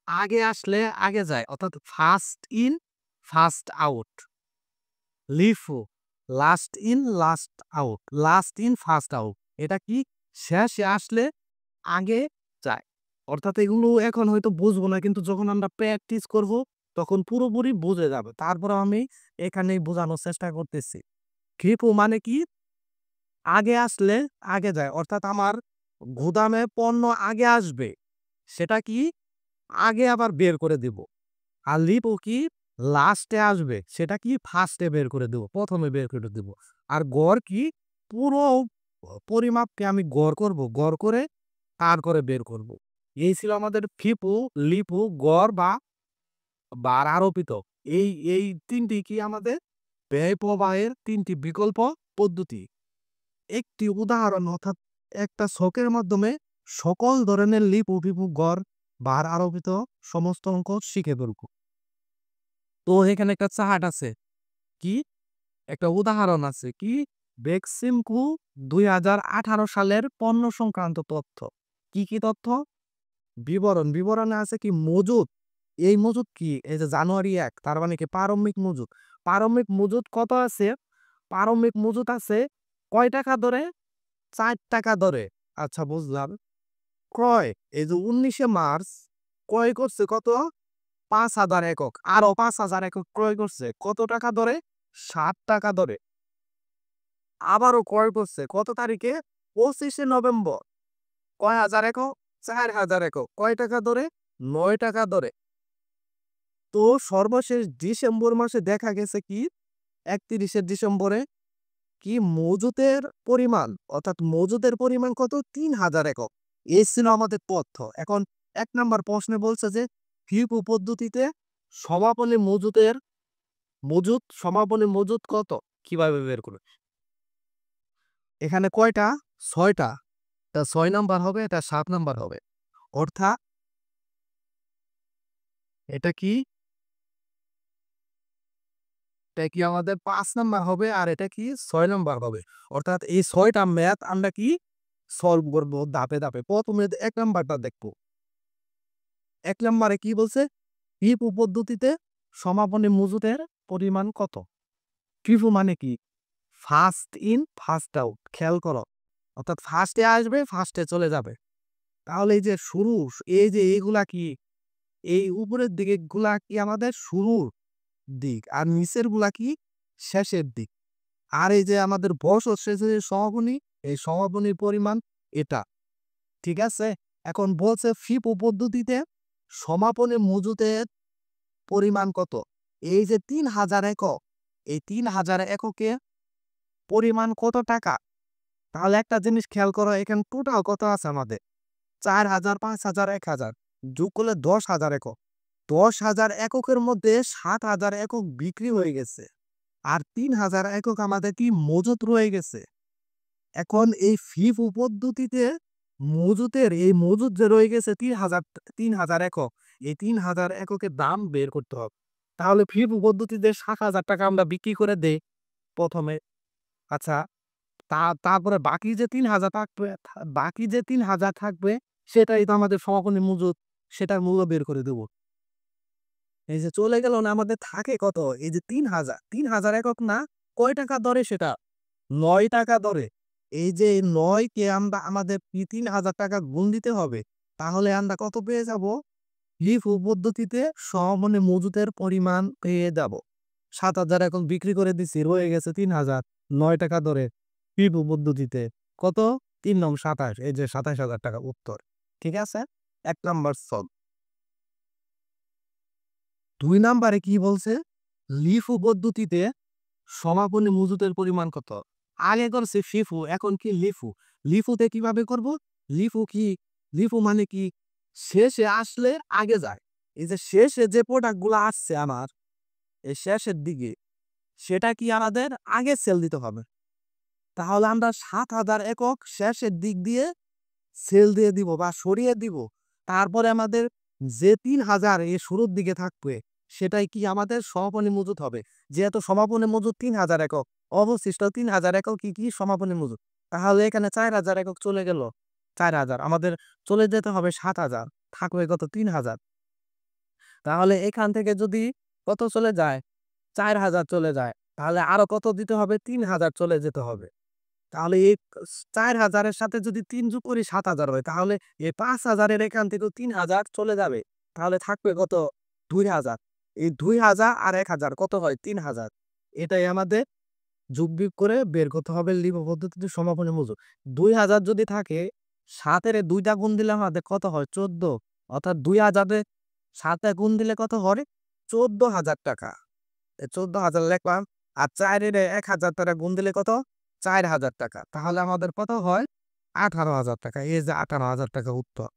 [SPEAKER 1] আগে আসলে আগে যায়, অর্থাৎ first in first out. LIFO, last in last out, last in first out. এটা কি? শেষে আসলে আগে যায়। অর্থাৎ এগুলো এখন হয়তো বুঝবো না, কিন্তু যখন আমরা প্র্যাকটিস করব তখন পুরোপুরি বুঝে যাবে। তারপর আমি এখানেই বোঝানোর চেষ্টা করতেছি। ক্ষিপু মানে কি? আগে আসলে আগে যায়, অর্থাৎ আমার গুদামে পণ্য আগে আসবে, সেটা কি আগে আবার বের করে দিব। আর লিপো কি? লাস্টে আসবে, সেটা কি ফার্স্টে বের করে দেব, প্রথমে বের করে দেব। আর গড় কি? পুরো পরিমাপকে আমি গড় করব, গড় করে তারপরে বের করব। এই ছিল আমাদের ফিপু, লিপু, গড় বা বার আরোপিত। এই এই 3টি কি আমাদের ব্যয় প্রবাহের 3টি বিকল্প পদ্ধতি। একটি উদাহরণ, অর্থাৎ একটা ছকের মাধ্যমে সকল ধরনের লিপু, ফিপু, গড়, বার আরোপিত সমস্ত অঙ্ক শিখে ফেলব। তো এখানে একটা চার্ট আছে, কি একটা উদাহরণ আছে, কি বেক্সিমকো 2018 সালের পণ্য সংক্রান্ত তথ্য। কি কি তথ্য? বিবরণে আছে কি মজুদ। এই মজুদ কি? এই যে জানুয়ারি 1, তার মানে কি প্রারম্ভিক মজুদ। প্রারম্ভিক মজুদ কত আছে? প্রারম্ভিক মজুদ আছে কয় টাকা ধরে? 4 টাকা ধরে। আচ্ছা, বুঝলাম। ক্রয়, এই যে 19শে মার্চ ক্রয় করছে কত? 5,000 একক। আরো 5,000 একক ক্রয় করছে কত টাকা ধরে? 7 টাকা ধরে। আবারও ক্রয় করছে কত তারিখে? 25শে নভেম্বর। কয় হাজার একক? 4000 একক। কয় টাকা দরে? 9 টাকা দরে। তো সর্বশেষ ডিসেম্বর মাসে দেখা গেছে কি 31শে ডিসেম্বরে কি মজুতের পরিমাণ অর্থাৎ মজুদের পরিমাণ কত? 3000 একক। এই ছিল আমাদের তথ্য। এখন ১ নাম্বার প্রশ্নে বলছে যে ফিফো পদ্ধতিতে সমাপনী সমাপনী মজুদ কত? কিভাবে বের করবে? এখানে কয়টা? ৬ টা। এটা ৬ নাম্বার হবে, এটা ৭ নাম্বার হবে। অর্থাৎ এটা কি? এটা কি আমাদের ৫ নাম্বার হবে আর এটা কি ৬ নাম্বার হবে। অর্থাৎ এই ৬ টা ম্যাথ আমরা কি সলভ করব ধাপে, ধাপে। ১ম এ ১ নাম্বারটা দেখব। ১ নাম্বারে কি বলছে? FIFO পদ্ধতিতে সমাপনী মজুদের পরিমাণ কত? FIFO মানে কি? First in first out. খেয়াল করো। অর্থাৎ ফার্স্ট এ আসবে, ফার্স্ট এ চলে যাবে। তাহলে এই যে শুরু, এই যে এইগুলা কি? এই উপরের দিকে গুলা কি আমাদের শুরুর দিক আর নিচের গুলা কি শেষের দিক। আর এই যে আমাদের বছর শেষে যে সমাপনী, এই সমাপনীর পরিমাণ এটা। ঠিক আছে? এখন বলছে ফিফো পদ্ধতিতে সমাপনী মজুদের পরিমাণ কত? এই যে 3000 একক, এই 3000 এককে পরিমাণ কত টাকা? তাহলে একটা জিনিস খেয়াল করো এখানে টোটাল কত আছে আমাদের? 4000, 5000, 1000 যোগ করলে 10,000 একক। 10,000 এককের মধ্যে 7,000 একক বিক্রি হয়ে গেছে। আর 3000 একক আমাদের কি মজুত রয়ে গেছে। এখন এই ফিফো পদ্ধতিতে মজুতের এই মজুত যে রয়ে গেছে 3000 একক, এই 3000 এককের দাম বের করতে হবে। তাহলে ফিফো পদ্ধতিতে 7,000 টাকা আমরা বিক্রি করে দেই ১ম এ। আচ্ছা, তারপরে বাকি যে 3000 থাকবে সেটাই তো আমাদের সমাপনী মজুত, সেটার মূল্য বের করে দেব। এই যে চলে গেল না আমাদের থাকে কত? এই যে 3000, 3000 একক না কয় টাকা দরে সেটা? ৯ টাকা দরে। এই যে ৯ কে আমরা আমাদের ৩,০০০ টাকা গুণ দিতে হবে। তাহলে আমরা কত পেয়ে যাব? লিফো পদ্ধতিতে সমাপনী মজুতের পরিমাণ পেয়ে যাব। ৭,০০০ এখন বিক্রি করে দিছি, রয়ে গেছে ৩,০০০, ৯ টাকা দরে ফিফো পদ্ধতিতে। কত? ৩ নং ২৭, এই যে ২৭,০০০ টাকা উত্তর। ঠিক আছে? ১ নাম্বার সলভ। ২ নাম্বারে কি বলছে? লিফো পদ্ধতিতে সমাপনী মজুতের পরিমাণ কত? আগে করছে ফিফো, এখন কি লিফো। লিফোতে কিভাবে করব? লিফো কি? লিফো মানে কি? শেষে আসলে আগে যায়। এই যে শেষে যে প্রোডাক্ট গুলা আসছে আমার এই শেষের দিকে, সেটা কি আমাদের আগে সেল দিতে হবে। তাহলে আমরা ৭,০০০ একক শেষের দিক দিয়ে সেল দিয়ে দিব বা সরিয়ে দিব। তারপরে আমাদের যে ৩,০০০ এ শুরুর দিকে থাকবে সেটাই কি আমাদের সমাপনী মজুত হবে। যেহেতু সমাপনী মজুত ৩,০০০ একক, অবশিষ্ট ৩,০০০ একক কি সমাপনী মজুত। তাহলে এখানে ৪,০০০ একক চলে গেল। ৪,০০০ আমাদের চলে যেতে হবে ৭,০০০, থাকবে কত? ৩,০০০। তাহলে এখান থেকে যদি কত চলে যায়? ৪,০০০ চলে যায়। তাহলে আরো কত দিতে হবে? ৩,০০০ চলে যেতে হবে। তাহলে এই ৪,০০০ এর সাথে যদি ৩ যোগ করি ৭,০০০ হয়। তাহলে এই ৫,০০০ এর এখান থেকেও ৩,০০০ চলে যাবে। তাহলে থাকবে কত? ২,০০০। এই ২,০০০ আর ১,০০০ কত হয়? ৩,০০০। এটাই আমাদের যোগ-বিয়োগ করে বের করতে হবে লিপো পদ্ধতিতে সমাপনী মজুদ। ২,০০০ যদি থাকে ৭ এর ২ টা গুণ দিলে আমাদের কত হয়? ১৪। অর্থাৎ ২,০০০ এ ৭ টা গুণ দিলে কত হয়? ১৪,০০০ টাকা। ১৪,০০০ লিখলাম। আর ৪ এর ১,০০০ টাকা গুণ দিলে কত? ৪,০০০ টাকা। তাহলে আমাদের কত হয়? ১৮,০০০ টাকা। এই যে ১৮,০০০ টাকা উত্তর।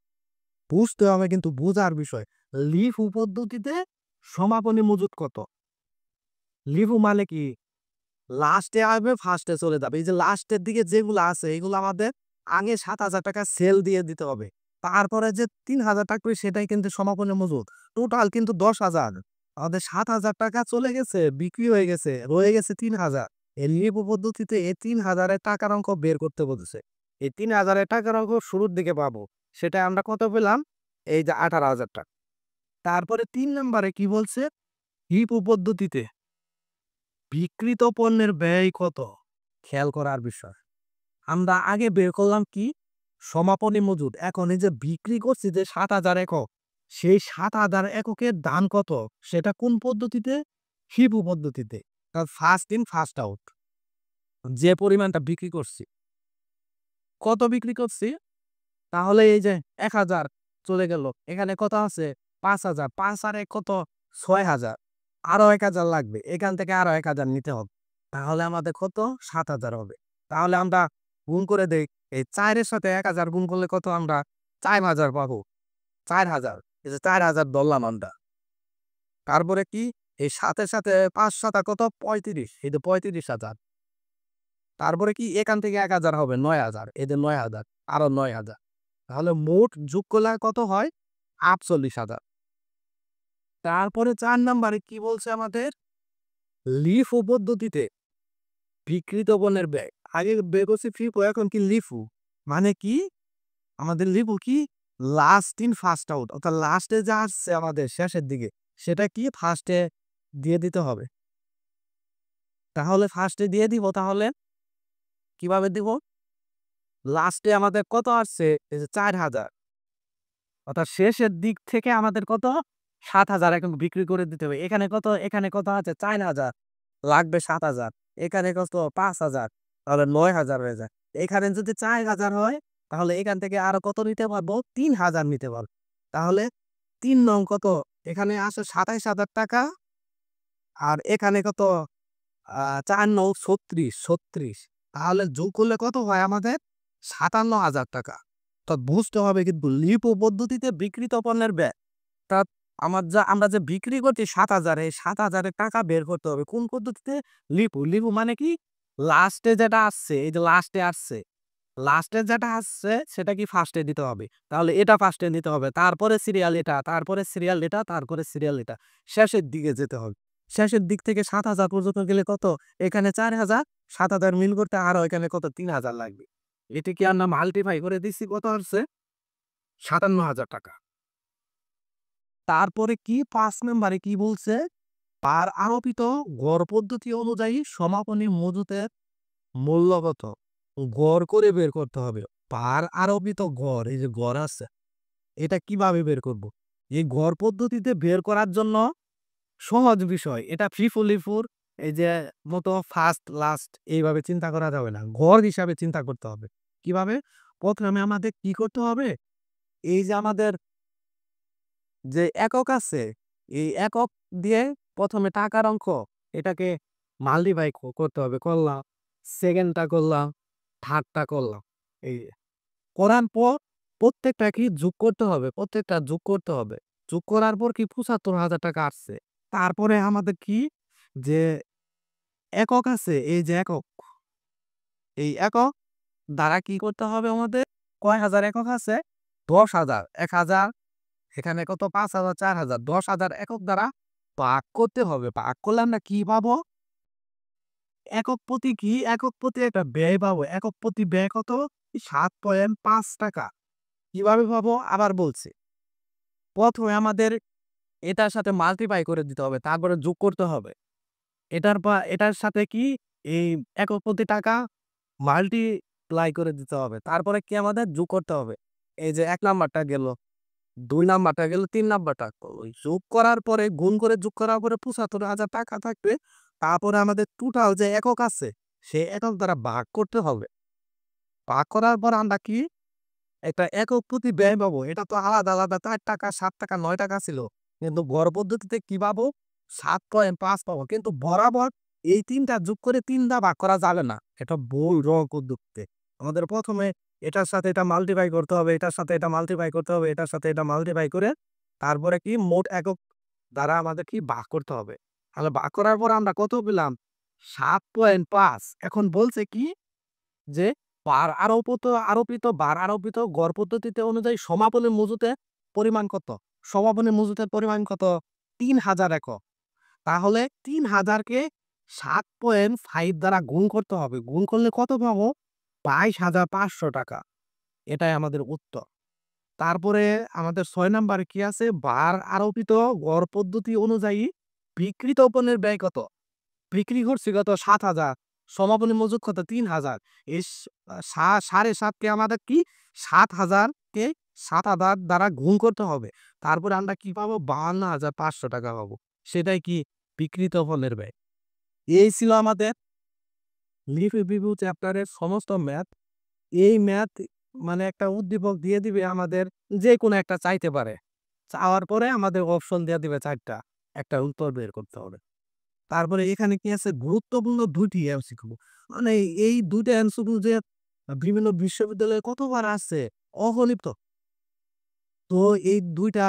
[SPEAKER 1] বুঝতে হবে কিন্তু বোঝার বিষয়। লিফো পদ্ধতিতে সমাপনী মজুদ কত? লিফো মানে কি? লাস্টে আসবে, ফার্স্টে চলে যাবে। এই যে লাস্টের দিকে যেগুলো আছে এগুলো আমাদের আগে ৭,০০০ টাকা সেল দিয়ে দিতে হবে। তারপরে যে ৩,০০০ থাকবে সেটাই কিন্তু সমাপনী মজুদ। টোটাল কিন্তু ১০,০০০। আমাদের ৭,০০০ টাকা চলে গেছে, বিক্রি হয়ে গেছে, রয়ে গেছে ৩,০০০। এই লিফো পদ্ধতিতে এই ৩,০০০ এর টাকার অঙ্ক বের করতে বলেছে। এই ৩,০০০ এর টাকার অঙ্ক শুরুর দিকে পাবো। সেটা আমরা কত পেলাম? এই যে ১৮,০০০ টাকা। তারপরে ৩ নাম্বারে কি বলছে? লিফো পদ্ধতিতে বিক্রিত পণ্যের ব্যয় কত? খেয়াল করার বিষয়। আমরা আগে বের করলাম কি? সমাপনী মজুদ। এখন এই যে বিক্রি করছি যে ৭,০০০ একক, সেই ৭,০০০ এককের দাম কত? সেটা কোন পদ্ধতিতে? ফিফো পদ্ধতিতে। First in first out. যে পরিমাণটা বিক্রি করছি, কত বিক্রি করছি, তাহলে এই যে ১,০০০ চলে গেল। এখানে কত আছে? ৫,০০০। ৫ আর ১ কত? ৬,০০০। আরো ১,০০০ লাগবে। এখান থেকে আরো ১,০০০ নিতে হবে। তাহলে আমাদের কত? ৭,০০০ হবে। তাহলে আমরা গুণ করে দেই। এই ৪ এর সাথে ১,০০০ গুণ করলে কত আমরা? ৪,০০০ পাবো। ৪,০০০। এই যে ৪,০০০ ধরলাম আমরা। তারপরে কি? এই ৭ এর সাথে ৫ ৭ কত? ৩৫। এই যে ৩৫,০০০। তারপরে কি? এখান থেকে ১,০০০ হবে ৯,০০০। এই যে ৯,০০০ আরো ৯,০০০। তাহলে মোট যোগ করলে কত হয়? ৪৮,০০০। তারপরে ৪ নাম্বারে কি বলছে আমাদের? লিফো পদ্ধতিতে বিক্রিত পণ্যের ব্যয়। আগে বের করছি ফিফো, এখন কি লিফো। মানে কি? আমাদের লিফো কি? Last in first out. অর্থাৎ লাস্টে যা আসছে আমাদের শেষের দিকে, সেটা কি ফার্স্টে দিয়ে দিতে হবে। তাহলে ফার্স্টে দিয়ে দিব, তাহলে কিভাবে দিব? লাস্টে আমাদের কত আসছে? এই যে ৪,০০০। অর্থাৎ শেষের দিক থেকে আমাদের কত? ৭,০০০ এখন বিক্রি করে দিতে হবে। এখানে কত? এখানে কত আছে? ৪,০০০। লাগবে ৭,০০০। এখানে কত? ৫,০০০। তাহলে ৯,০০০ হয়ে যায়। এখানে যদি ৪,০০০ হয়, তাহলে এখান থেকে আরো কত নিতে পারবো? ৩,০০০ নিতে পারবো। তাহলে ৩ নং কত? এখানে আসে ২৭,০০০ টাকা। আর এখানে কত? ৪ নং ৩৬, ৩৬। তাহলে যোগ করলে কত হয় আমাদের? ৫৭,০০০ টাকা। তো বুঝতে হবে কিন্তু লিপো পদ্ধতিতে বিক্রিত পণ্যের ব্যয়। অর্থাৎ আমরা যে বিক্রি করছি ৭,০০০, এই ৭,০০০ এর টাকা বের করতে হবে। কোন পদ্ধতিতে? লিপো। লিপো মানে কি? লাস্টে যেটা আসছে, এই যে লাস্টে আসছে। লাস্টে যেটা আসছে সেটা কি ফার্স্টে দিতে হবে। তাহলে এটা ফার্স্টে নিতে হবে। তারপরে সিরিয়াল এটা, তারপরে সিরিয়াল এটা, তারপরে সিরিয়াল এটা। শেষের দিকে যেতে হবে। শেষের দিক থেকে ৭,০০০ পর্যন্ত গেলে কত? এখানে ৪,০০০, ৭,০০০ মিল করতে আরো এখানে কত? ৩,০০০ লাগবে। এটিকে আমরা মাল্টিপ্লাই করে দিচ্ছি, কত আসছে? ৫৭,০০০ টাকা। তারপরে কি ৫ নাম্বারে কি বলছে? পার আরোপিত গড় পদ্ধতি অনুযায়ী সমাপনী মজুতের মূল্য কত? গড় করে বের করতে হবে। পার আরোপিত গড়, এই যে গড় আছে, এটা কিভাবে বের করব? এই গড় পদ্ধতিতে বের করার জন্য সহজ বিষয়। এটা ফিফো লিফোর এই যে মতো ফার্স্ট লাস্ট এইভাবে চিন্তা করা যাবে না। গড় হিসাবে চিন্তা করতে হবে। কিভাবে? প্রথমে আমাদের কি করতে হবে? এই যে আমাদের যে একক আছে, এই একক দিয়ে প্রথমে টাকার অঙ্ক, এটাকে মাল্টিপ্লাই করতে হবে। করলাম, সেকেন্ডটা করলাম, থার্ডটা করলাম। এই করার পর প্রত্যেকটা কি যোগ করতে হবে, প্রত্যেকটা যোগ করতে হবে। যোগ করার পর কি ৭৫,০০০ টাকা আসছে। তারপরে আমাদের কি যে একক আছে, এই যে একক, এই একক দ্বারা কি করতে হবে আমাদের? কয় হাজার একক আছে? ১০,০০০। ১,০০০, এখানে কত? ৫,০০০, ৪,০০০, ১০,০০০ একক দ্বারা ভাগ করতে হবে। ভাগ করলে আমরা কি পাবো? একক প্রতি কি? একক প্রতি একটা ব্যয় পাবো। একক প্রতি ব্যয় কত? ৭.৫ টাকা। কিভাবে পাবো? আবার বলছি। প্রথমে আমাদের এটার সাথে মাল্টিপ্লাই করে দিতে হবে। তারপরে যোগ করতে হবে। এটার সাথে কি? এই একক প্রতি টাকা মাল্টিপ্লাই করে দিতে হবে। তারপরে কি আমাদের? যোগ করতে হবে। এই যে ১ নাম্বারটা গেল, ২ নাম্বারটা গেল, ৩ নাম্বারটা। ওই যোগ করার পরে গুণ করে যোগ করার পরে ৭৫,০০০ টাকা থাকবে। তারপরে আমাদের টোটাল যে একক আছে, সেই একক দ্বারা ভাগ করতে হবে। ভাগ করার পর আমরা কি? একটা একক প্রতি ব্যয় পাবো। এটা তো আলাদা, আলাদা ৪ টাকা, ৭ টাকা, ৯ টাকা ছিল। কিন্তু গড় পদ্ধতিতে কি পাবো? ৭.৫ পাবো। কিন্তু বরাবর এই ৩ টা যোগ করে ৩ দা ভাগ করা যাবে না। এটা ভুল পদ্ধতিতে। আমাদের প্রথমে এটার সাথে এটা মাল্টিপ্লাই করতে হবে, এটার সাথে এটা মাল্টিপ্লাই করতে হবে, এটার সাথে এটা মাল্টিপ্লাই করে তারপরে কি মোট একক দ্বারা আমাদের কি ভাগ করতে হবে। তাহলে ভাগ করার পর আমরা কত পেলাম? ৭.৫। এখন বলছে কি? যে ভার আরোপিত গড় পদ্ধতিতে অনুযায়ী সমাপনী মজুতের পরিমাণ কত? সমাপনী মজুতের পরিমাণ কত? ৩,০০০ একক। তাহলে ৩,০০০ কে ৭.৫ দ্বারা গুণ করতে হবে। গুণ করলে কত পাবো? ২২,৫০০ টাকা। এটাই আমাদের উত্তর। তারপরে আমাদের ৬ নাম্বারে কি আছে? ভার আরোপিত গড় পদ্ধতি অনুযায়ী বিক্রিত পণ্যের ব্যয় কত? বিক্রি করছি কত? ৭,০০০। সমাপনী মজুত কত? ৩,০০০। এই ৭.৫ কে আমাদের কি? ৭,০০০ কে ৭,০০০ দ্বারা গুণ করতে হবে। তারপরে আমরা কি পাবো? ৫২,৫০০ টাকা পাবো। সেটাই কি? বিক্রিত পণ্যের ব্যয়। এই ছিল আমাদের লিপ রিভিউ চ্যাপ্টারের সমস্ত ম্যাথ, এই ম্যাথ মানে একটা উদ্দীপক দিয়ে দিবে আমাদের, যে কোনো একটা চাইতে পারে। চাওয়ার পরে আমাদের অপশন দিয়ে দিবে ৪ টা। একটা উত্তর বের করতে হবে। তারপরে এখানে কি আছে, গুরুত্বপূর্ণ ২ টি এমসিকিউ। মানে এই ২ টা এমসিকিউ যে বিভিন্ন বিশ্ববিদ্যালয়ে কতবার আসছে অগণিত। তো এই ২ টা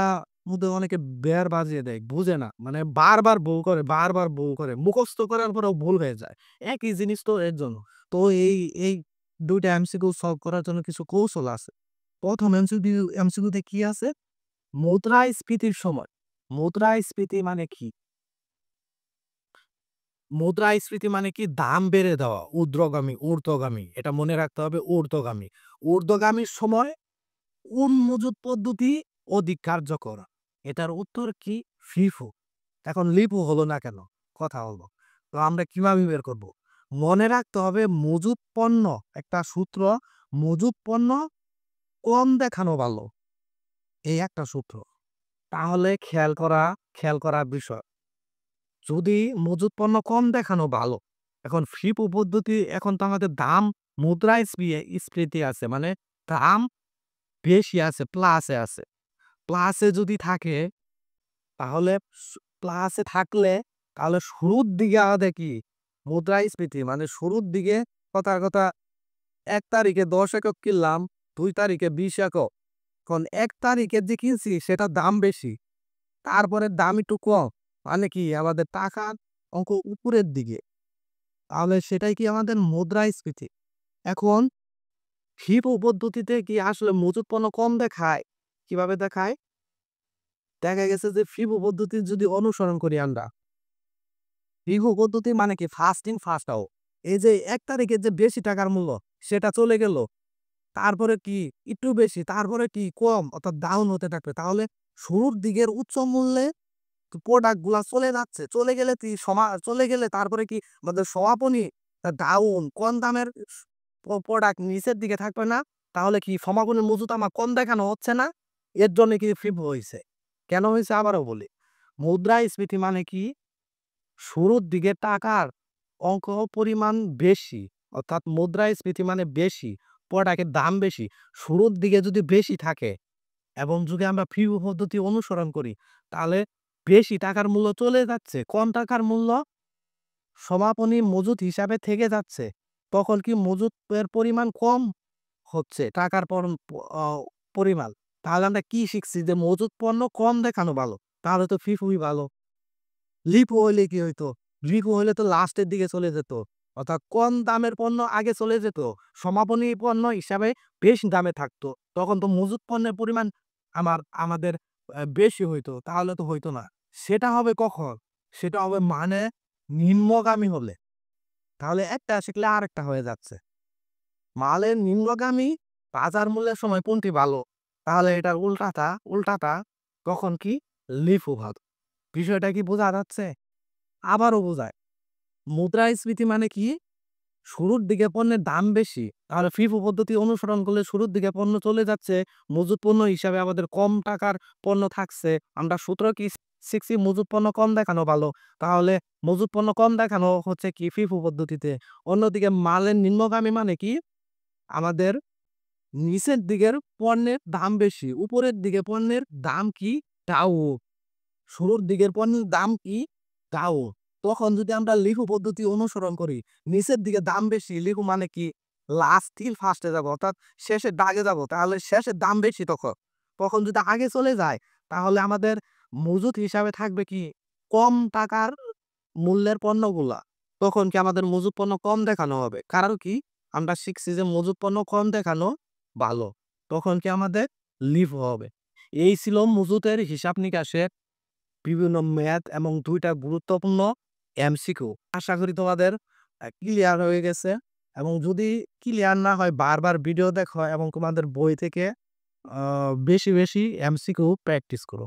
[SPEAKER 1] মধ্যে অনেকে বের বাজিয়ে দেয়, বুঝে না। মানে বারবার ভুল করে, বারবার ভুল করে। মুখস্থ করার পরেও ভুল হয়ে যায়। একই জিনিস তো এর জন্য। তো এই ২ টা এমসিকিউ সলভ করার জন্য কিছু কৌশল আছে। ১ম এমসিকিউতে কি আছে? মুদ্রাস্ফীতির সময়। মুদ্রাস্ফীতি মানে কি? মুদ্রাস্ফীতি মানে কি? দাম বেড়ে দেওয়া। ঊর্ধ্বগামী। এটা মনে রাখতে হবে, ঊর্ধ্বগামী। ঊর্ধ্বগামীর সময় কোন মজুত পদ্ধতি অধিক কার্যকর? এটার উত্তর কি? ফিফো। এখন লিপু হলো না কেন? কথা হলো। তো আমরা কিভাবে বের করব? মনে রাখতে হবে মজুত পণ্য, একটা সূত্র, মজুত পণ্য কম দেখানো ভালো। এই একটা সূত্র। তাহলে খেয়াল করা বিষয়। যদি মজুত পণ্য কম দেখানো ভালো। এখন ফিফো পদ্ধতি, এখন তো আমাদের দাম মুদ্রাস্ফীতি আছে। মানে দাম বেশি আছে, প্লাসে আছে। প্লাসে যদি থাকে তাহলে প্লাসে থাকলে তাহলে শুরুর দিকে আমাদের কি মুদ্রাস্ফীতি, মানে শুরুর দিকে কথার কথা ১ তারিখে ১০ একক কিনলাম, ২ তারিখে ২০ একক। এখন ১ তারিখে যে কিনছি সেটার দাম বেশি, তারপরে দাম একটু কম। মানে কি আমাদের টাকার অঙ্ক উপরের দিকে। তাহলে সেটাই কি আমাদের মুদ্রাস্ফীতি। এখন ফিফো পদ্ধতিতে কি আসলে মজুত পণ্য কম দেখায়? কিভাবে দেখায়? দেখা গেছে যে ফিফো পদ্ধতি যদি অনুসরণ করি আমরা, ফিফো পদ্ধতি মানে কি ফার্স্ট ইন ফার্স্ট আউট। এই যে ১ তারিখের যে বেশি টাকার মূল্য সেটা চলে গেল। তারপরে কি একটু বেশি, তারপরে কি কম, অর্থাৎ ডাউন হতে থাকবে। তাহলে শুরুর দিকের উচ্চ মূল্যে প্রোডাক্ট গুলা চলে যাচ্ছে। চলে গেলে তারপরে কি আমাদের সমাপনী ডাউন, কম দামের প্রোডাক্ট নিচের দিকে থাকবে না? তাহলে কি সমাপনী মজুত আমার কম দেখানো হচ্ছে না? এর জন্য কি ফিফো হইছে। কেন হইছে আবারও বলি। মুদ্রাস্ফীতি মানে কি? শুরুর দিকে টাকার অঙ্ক পরিমাণ বেশি, অর্থাৎ মুদ্রাস্ফীতি মানে বেশি, প্রোডাক্টের দাম বেশি। শুরুর দিকে যদি বেশি থাকে এবং যদি আমরা ফিফো পদ্ধতি অনুসরণ করি, তাহলে বেশি টাকার মূল্য চলে যাচ্ছে, কম টাকার মূল্য সমাপনী মজুত হিসাবে থেকে যাচ্ছে। তখন কি মজুতের পরিমাণ কম হচ্ছে, টাকার অ পরিমাণ। তাহলে আমরা কি শিখছি? যে মজুত পণ্য কম দেখানো ভালো। তাহলে তো ফিফোই ভালো। লিপো হইলে কি হইতো? লিপো হইলে তো লাস্টের দিকে চলে যেত। অর্থাৎ কম দামের পণ্য আগে চলে যেত। সমাপনী পণ্য হিসাবে বেশি দামে থাকতো। তখন তো মজুত পণ্যের পরিমাণ আমাদের বেশি হইতো। তাহলে তো হইতো না। সেটা হবে কখন? সেটা হবে মানে নিম্নগামী হলে। তাহলে একটা শিখলে আরেকটা হয়ে যাচ্ছে। মালের নিম্নগামী বাজার মূল্যের সময় কোনটি ভালো? তাহলে এটার উল্টাটা তখন কি? লিফো ভালো। বিষয়টা কি বোঝা যাচ্ছে? আবারও বোঝায়। মুদ্রাস্ফীতি মানে কি? শুরুর দিকে পণ্যের দাম বেশি। তাহলে ফিফো পদ্ধতি অনুসরণ করলে শুরুর দিকে পণ্য চলে যাচ্ছে। মজুত পণ্য হিসাবে আমাদের কম টাকার পণ্য থাকছে। আমরা সূত্র কি শিখছি? মজুত পণ্য কম দেখানো ভালো। তাহলে মজুত পণ্য কম দেখানো হচ্ছে কি? ফিফো পদ্ধতিতে। অন্যদিকে মালের নিম্নগামী মানে কি? আমাদের নিচের দিকের পণ্যের দাম বেশি। উপরের দিকে পণ্যের দাম কি? ডাউন। শুরুর দিকের পণ্যের দাম কি? ডাউন। তখন যদি আমরা লিফো পদ্ধতি অনুসরণ করি, নিচের দিকে দাম বেশি, লিফো মানে কি? লাস্ট থেকে ফার্স্টে যাবো, অর্থাৎ শেষের দাগে যাবো। তাহলে শেষের দাম বেশি তখন। তখন যদি আগে চলে যায়, তাহলে আমাদের মজুত হিসাবে থাকবে কি? কম টাকার মূল্যের পণ্যগুলা। তখন কি আমাদের মজুত পণ্য কম দেখানো হবে। কারণ কি? আমরা শিখছি যে মজুত পণ্য কম দেখানো ভালো। তখন কি আমাদের লিফো হবে। এই ছিল মজুতের হিসাব নিকাশের বিভিন্ন ম্যাথ এবং ২ টা গুরুত্বপূর্ণ এমসিকিউ। আশা করি তোমাদের ক্লিয়ার হয়ে গেছে, এবং যদি ক্লিয়ার না হয় বারবার ভিডিও দেখো এবং তোমাদের বই থেকে বেশি এমসিকিউ প্র্যাকটিস করো।